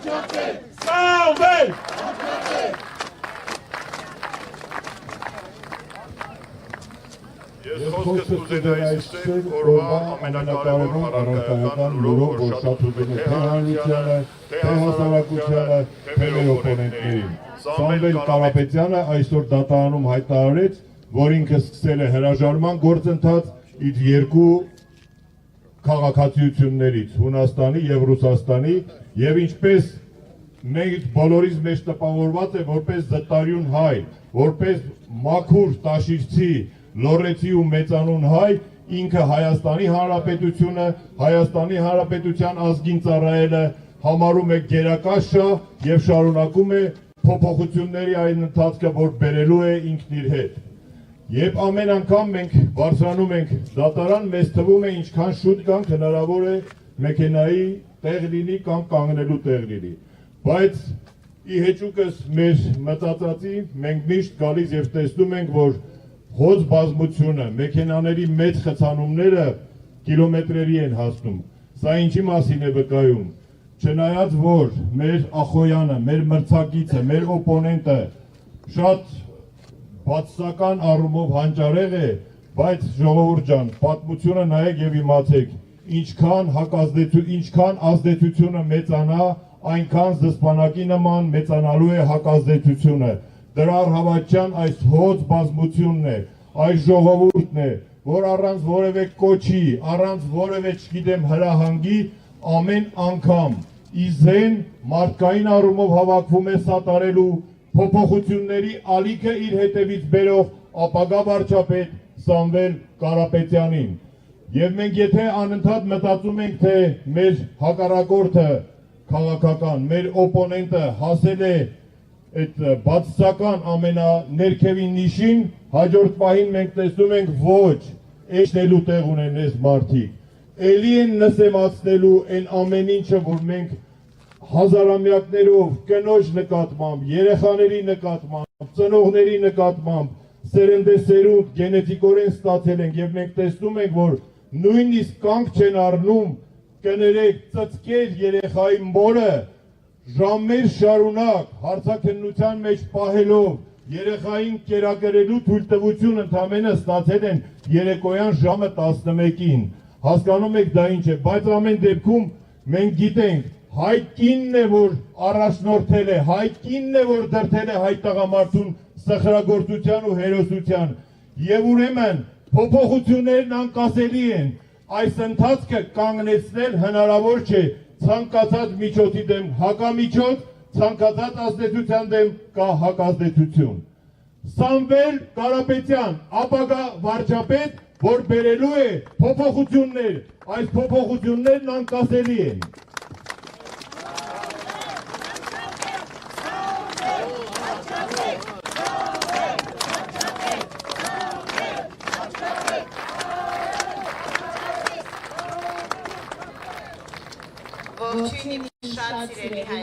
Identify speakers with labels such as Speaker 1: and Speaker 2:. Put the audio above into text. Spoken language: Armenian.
Speaker 1: Սամվել։
Speaker 2: Ես խոսքս կուզենայի սկսել օրվա ամենակարևոր առարկայական լուրով, որ շատ ուզում է թե հանրությանը, թե հասարակությանը, թե մեր օպոնենտներին։ Սամվել Կարապետյանը այսօր դատարանում հայտարարեց, որ ինքը սկսել է հրաժարման գործընթաց իր երկու քաղաքացիություններից՝ Հունաստանի եւ Ռուսաստանի, եւ ինչպես մենք բոլորիս մեջ տպավորված է որպես զտարյուն հայ, որպես մաքուր տաշիրցի, լոռեցի ու մեծանուն հայ, ինքը Հայաստանի Հանրապետությունը, Հայաստանի Հանրապետության ազգին ծառայելը համարում է գերակաշ եւ շարունակում է փոփոխությունների այն ընթացքը, որ բերելու է ինքն իր հետ։ Երբ ամեն անգամ մենք բարձրանում ենք դատարան, մեզ թվում է ինչքան շուտ գանք հնարավոր է մեքենայի տեղ լինի կամ կանգնելու տեղ լինի։ Բայց ի հեճուկս մեր մտածածի մենք միշտ գալիս եւ տեսնում ենք, որ հոծ բազմությունը, մեքենաների մեծ խցանումները կիլոմետրերի են հասնում։ Սա ինչի մասին է վկայում։ Չնայած որ մեր Ախոյանը, մեր մրցակիցը, մեր օպոնենտը շատ բացասական առումով հանճարեղ է, բայց ժողովուրդ ջան, պատմությունը նայեք եւ իմացեք, ինչքան ազդեցությունը մեծանա, այնքան զսպանակի նման մեծանալու է հակազդեցությունը։ Դրա առհավատության այս հոծ բազմությունն է, այս ժողովուրդն է, որ առանց որևէ կոչի, առանց որևէ չգիտեմ հրահանգի ամեն անգամ իզեն մարդկային առումով հավաքվում է սատարելու փոփոխությունների ալիքը իր հետևից բերող ապագա վարչապետ Սամվել Կարապետյանին։ Եվ մենք եթե անընդհատ մտածում ենք, թե մեր հակառակորդը քաղաքական, մեր օպոնենտը հասել է այդ բացասական ամենաներքևին նիշին, հաջորդ պահին մենք տեսնում ենք ոչ, էջնելու տեղ ունեն այս մարդիկ, էլի են նսեմացնելու այն ամեն ինչը, որ մենք հազարամյակներով կնոջ նկատմամբ, երեխաների նկատմամբ, ծնողների նկատմամբ, սերնդեսերունդ գենետիկորեն ստացել ենք եւ մենք տեսնում ենք, որ նույնիսկ կանգ չեն առնում կներեք ծծկեր երեխայի մորը ժամեր շարունակ հարցաքննության մեջ պահելով երեխային կերակրելու թույլտվություն ընդամենը ստացել են երեկոյան ժամը 11-ին։ Հասկանում եք դա ինչ է, բայց ամեն դեպքում մենք գիտենք հայ կինն է, որ առաջնորդել է, հայ կինն է, որ դրդել է հայ տղամարդուն սխրագործության ու հերոսության եւ ուրեմն փոփոխություններն անկասելի են։ Այս ընթացքը կանգնեցնել հնարավոր չէ ցանկացած միջոցի դեմ հակամիջոց, ցանկացած ազդեցության դեմ կա հակազդեցություն։ Սամվել Կարապետյան, ապագա վարչապետ, որ բերելու է փոփոխություններ, այս փոփոխություններն անկասելի են։
Speaker 3: Ողջույն շատ սիրելի հայ